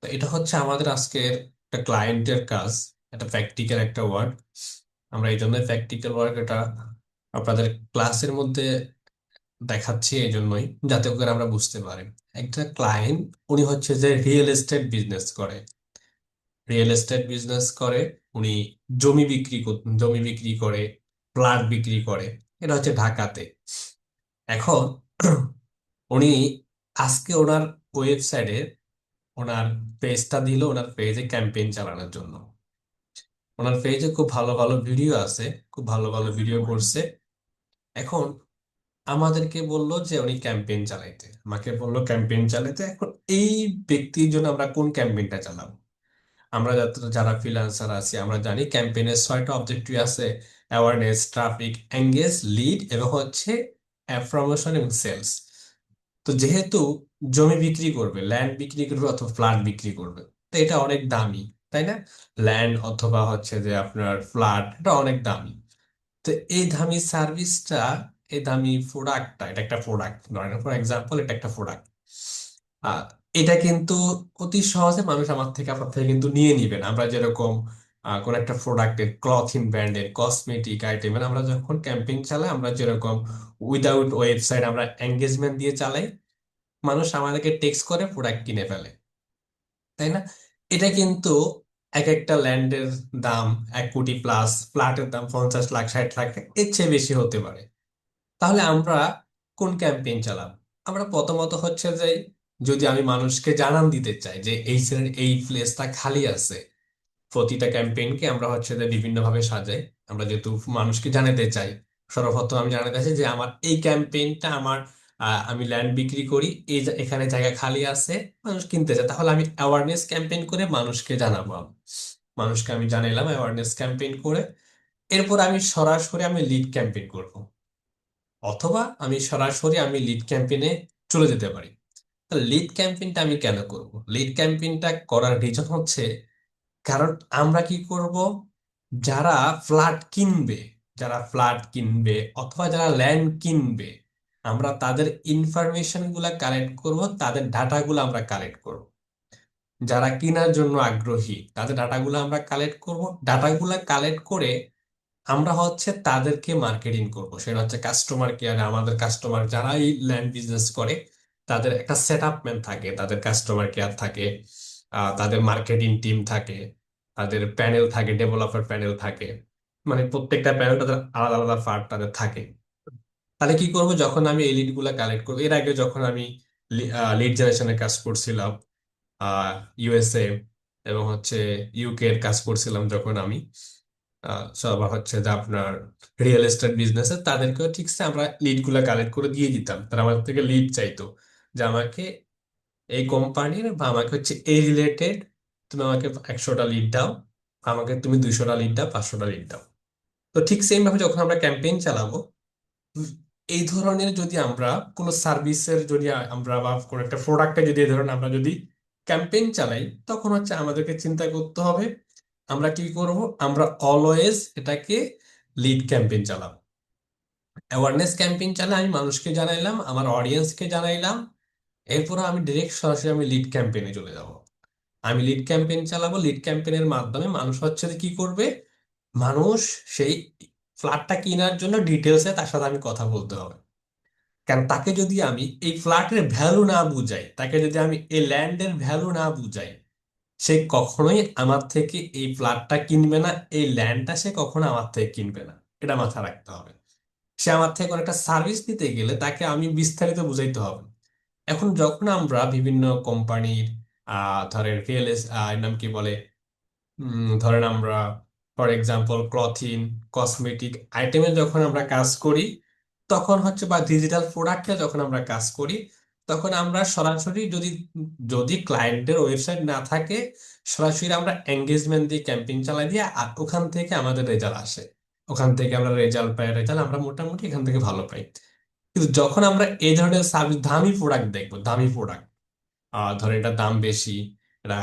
তো এটা হচ্ছে আমাদের আজকের একটা ক্লায়েন্টের কাজ, একটা প্র্যাকটিক্যাল একটা ওয়ার্ক। আমরা এই জন্য প্র্যাকটিক্যাল ওয়ার্ক এটা আপনাদের ক্লাসের মধ্যে দেখাচ্ছি, এই জন্যই যাতে করে আমরা বুঝতে পারি। একটা ক্লায়েন্ট, উনি হচ্ছে যে রিয়েল এস্টেট বিজনেস করে। রিয়েল এস্টেট বিজনেস করে উনি জমি বিক্রি করে, ফ্ল্যাট বিক্রি করে। এটা হচ্ছে ঢাকাতে। এখন উনি আজকে ওনার ওয়েবসাইটে ওনার পেজটা দিল, ওনার পেজে ক্যাম্পেইন চালানোর জন্য। ওনার পেজে খুব ভালো ভালো ভিডিও আছে, খুব ভালো ভালো ভিডিও করছে। এখন আমাদেরকে বললো যে উনি ক্যাম্পেইন চালাইতে, আমাকে বললো ক্যাম্পেইন চালাইতে। এখন এই ব্যক্তির জন্য আমরা কোন ক্যাম্পেইনটা চালাবো? আমরা যারা ফ্রিল্যান্সার আছি আমরা জানি ক্যাম্পেইনের 6টা অবজেক্টিভ আছে: অ্যাওয়ারনেস, ট্রাফিক, এঙ্গেজ, লিড এবং হচ্ছে প্রমোশন এবং সেলস। তো যেহেতু জমি বিক্রি করবে, ল্যান্ড বিক্রি করবে অথবা ফ্ল্যাট বিক্রি করবে, তো এটা অনেক দামি, তাই না? ল্যান্ড অথবা হচ্ছে যে আপনার ফ্ল্যাট, এটা অনেক দামি। তো এই দামি সার্ভিসটা, এই দামি প্রোডাক্টটা, এটা একটা প্রোডাক্ট, ধরেন ফর এক্সাম্পল এটা একটা প্রোডাক্ট। আহ এটা কিন্তু অতি সহজে মানুষ আমার থেকে আপনার থেকে কিন্তু নিয়ে নিবেন। আমরা যেরকম কোন একটা প্রোডাক্টের, ক্লথিং ব্র্যান্ডের, কসমেটিক আইটেমের আমরা যখন ক্যাম্পেইন চালাই, আমরা যেরকম উইদাউট ওয়েবসাইট আমরা এঙ্গেজমেন্ট দিয়ে চালাই, মানুষ আমাদেরকে টেক্সট করে প্রোডাক্ট কিনে ফেলে, তাই না? এটা কিন্তু এক একটা ল্যান্ডের দাম 1 কোটি প্লাস, ফ্ল্যাটের দাম 50 লাখ, 60 লাখ, এর চেয়ে বেশি হতে পারে। তাহলে আমরা কোন ক্যাম্পেইন চালাবো? আমরা প্রথমত হচ্ছে যে, যদি আমি মানুষকে জানান দিতে চাই যে এই প্লেসটা খালি আছে, প্রতিটা ক্যাম্পেইনকে আমরা হচ্ছে যে বিভিন্ন ভাবে সাজাই। আমরা যেহেতু মানুষকে জানাতে চাই, সর্বপ্রথম আমি জানাতে চাই যে আমার এই ক্যাম্পেইনটা আমার, আমি ল্যান্ড বিক্রি করি, এখানে জায়গা খালি আছে, মানুষ কিনতে চায়। তাহলে আমি অ্যাওয়ারনেস ক্যাম্পেইন করে মানুষকে জানাবো। মানুষকে আমি জানাইলাম অ্যাওয়ারনেস ক্যাম্পেইন করে। এরপর আমি সরাসরি আমি লিড ক্যাম্পেইন করব, অথবা আমি সরাসরি আমি লিড ক্যাম্পেইনে চলে যেতে পারি। লিড ক্যাম্পেইনটা আমি কেন করব? লিড ক্যাম্পেইনটা করার রিজন হচ্ছে, কারণ আমরা কি করব, যারা ফ্ল্যাট কিনবে, যারা ফ্ল্যাট কিনবে অথবা যারা ল্যান্ড কিনবে, আমরা তাদের ইনফরমেশন গুলা কালেক্ট করব, তাদের ডাটাগুলো আমরা কালেক্ট করব। যারা কেনার জন্য আগ্রহী তাদের ডাটাগুলো আমরা কালেক্ট করব। ডাটাগুলা কালেক্ট করে আমরা হচ্ছে তাদেরকে মার্কেটিং করব। সেটা হচ্ছে কাস্টমার কেয়ারে, আমাদের কাস্টমার যারা এই ল্যান্ড বিজনেস করে, তাদের একটা সেট আপ ম্যান থাকে, তাদের কাস্টমার কেয়ার থাকে, তাদের মার্কেটিং টিম থাকে, তাদের প্যানেল থাকে, ডেভেলপার প্যানেল থাকে। মানে প্রত্যেকটা প্যানেল তাদের আলাদা আলাদা পার্ট তাদের থাকে। তাহলে কি করব, যখন আমি এই লিড গুলা কালেক্ট করবো, এর আগে যখন আমি লিড জেনারেশনের কাজ করছিলাম ইউএসএ এবং হচ্ছে ইউকে এর কাজ করছিলাম, যখন আমি সব হচ্ছে যে আপনার রিয়েল এস্টেট বিজনেসে, তাদেরকেও ঠিক সে আমরা লিড গুলা কালেক্ট করে দিয়ে দিতাম। তারা আমাদের থেকে লিড চাইতো যে আমাকে এই কোম্পানির বা আমাকে হচ্ছে এই রিলেটেড, তুমি আমাকে 100টা লিড দাও, আমাকে তুমি 200টা লিড দাও, 500টা লিড দাও। তো ঠিক সেম ভাবে যখন আমরা ক্যাম্পেইন চালাবো, উম, এই ধরনের যদি আমরা কোনো সার্ভিসের যদি আমরা বা কোনো একটা প্রোডাক্টে যদি এই ধরনের আমরা যদি ক্যাম্পেইন চালাই, তখন হচ্ছে আমাদেরকে চিন্তা করতে হবে আমরা কি করব। আমরা অলওয়েজ এটাকে লিড ক্যাম্পেইন চালাবো। অ্যাওয়ারনেস ক্যাম্পেইন চালাই, আমি মানুষকে জানাইলাম, আমার অডিয়েন্সকে জানাইলাম, এরপর আমি ডিরেক্ট সরাসরি আমি লিড ক্যাম্পেইনে চলে যাব। আমি লিড ক্যাম্পেইন চালাবো। লিড ক্যাম্পেইনের মাধ্যমে মানুষ হচ্ছে যে কি করবে, মানুষ সেই ফ্ল্যাটটা কেনার জন্য ডিটেলসে তার সাথে আমি কথা বলতে হবে। কারণ তাকে যদি আমি এই ফ্ল্যাটের ভ্যালু না বুঝাই, তাকে যদি আমি এই ল্যান্ডের ভ্যালু না বুঝাই, সে কখনোই আমার থেকে এই ফ্ল্যাটটা কিনবে না, এই ল্যান্ডটা সে কখনো আমার থেকে কিনবে না। এটা মাথায় রাখতে হবে। সে আমার থেকে কোনো একটা সার্ভিস নিতে গেলে তাকে আমি বিস্তারিত বুঝাইতে হবে। এখন যখন আমরা বিভিন্ন কোম্পানির ধরেন এর নাম কি বলে, ধরেন আমরা ফর এক্সাম্পল ক্লথিং, কসমেটিক আইটেমে যখন আমরা কাজ করি, তখন হচ্ছে বা ডিজিটাল প্রোডাক্টে যখন আমরা কাজ করি, তখন আমরা সরাসরি যদি যদি ক্লায়েন্টের ওয়েবসাইট না থাকে, সরাসরি আমরা এঙ্গেজমেন্ট দিয়ে ক্যাম্পেইন চালাই দিয়ে, আর ওখান থেকে আমাদের রেজাল্ট আসে। ওখান থেকে আমরা রেজাল্ট পাই, রেজাল্ট আমরা মোটামুটি এখান থেকে ভালো পাই। কিন্তু যখন আমরা এই ধরনের সার্ভিস, দামি প্রোডাক্ট দেখবো, দামি প্রোডাক্ট, ধরেন এটা দাম বেশি, এটা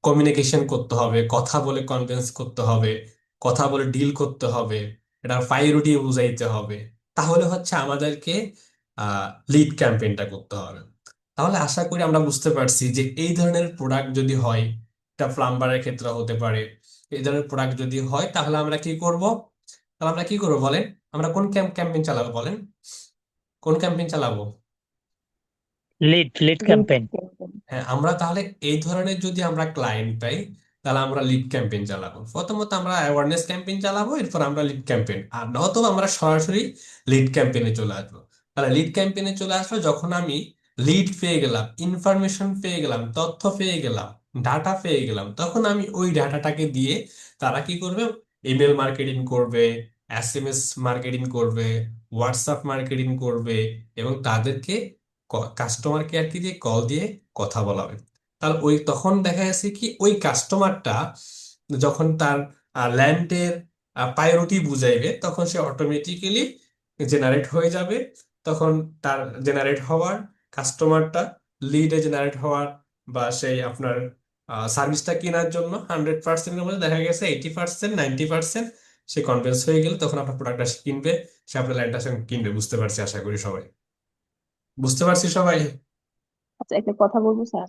কমিউনিকেশন করতে হবে, কথা বলে কনভিন্স করতে হবে, কথা বলে ডিল করতে হবে, এটা প্রায়োরিটি বুঝাইতে হবে, তাহলে হচ্ছে আমাদেরকে লিড ক্যাম্পেইনটা করতে হবে। তাহলে আশা করি আমরা বুঝতে পারছি যে এই ধরনের প্রোডাক্ট যদি হয়, এটা প্লাম্বারের ক্ষেত্রে হতে পারে, এই ধরনের প্রোডাক্ট যদি হয় তাহলে আমরা কি করব? তাহলে আমরা কি করবো বলেন? আমরা কোন ক্যাম্পেইন চালাবো বলেন? কোন ক্যাম্পেইন চালাবো? Lead lead lead campaign. Campaign. হ্যাঁ, আমরা তাহলে এই ধরনের যদি আমরা ক্লায়েন্ট পাই, তাহলে আমরা লিড ক্যাম্পেইন চালাবো। প্রথমত আমরা অ্যাওয়ারনেস ক্যাম্পেইন চালাবো, এরপর আমরা লিড ক্যাম্পেইন, আর নয়তো আমরা সরাসরি লিড ক্যাম্পেইনে চলে আসবো। তাহলে লিড ক্যাম্পেইনে চলে আসলো যখন আমি লিড পেয়ে গেলাম, ইনফরমেশন পেয়ে গেলাম, তথ্য পেয়ে গেলাম, ডাটা পেয়ে গেলাম, তখন আমি ওই ডাটাটাকে দিয়ে তারা কি করবে? ইমেল মার্কেটিং করবে, এসএমএস মার্কেটিং করবে, হোয়াটসঅ্যাপ মার্কেটিং করবে, এবং তাদেরকে কাস্টমার কেয়ারকে দিয়ে কল দিয়ে কথা বলাবে। তাহলে ওই তখন দেখা যাচ্ছে কি ওই কাস্টমারটা যখন তার ল্যান্ডের প্রায়োরিটি বুঝাইবে, তখন সে অটোমেটিক্যালি জেনারেট হয়ে যাবে। তখন তার জেনারেট হওয়ার কাস্টমারটা, লিডে জেনারেট হওয়ার বা সেই আপনার সার্ভিসটা কেনার জন্য 100%-এর মধ্যে দেখা গেছে 80%, 90% সে কনভিন্স হয়ে গেলে তখন আপনার প্রোডাক্টটা সে কিনবে, সে আপনার ল্যান্ডটা সে কিনবে। বুঝতে পারছি আশা করি সবাই? বুঝতে পারছি সবাই? আচ্ছা, একটা কথা বলবো স্যার।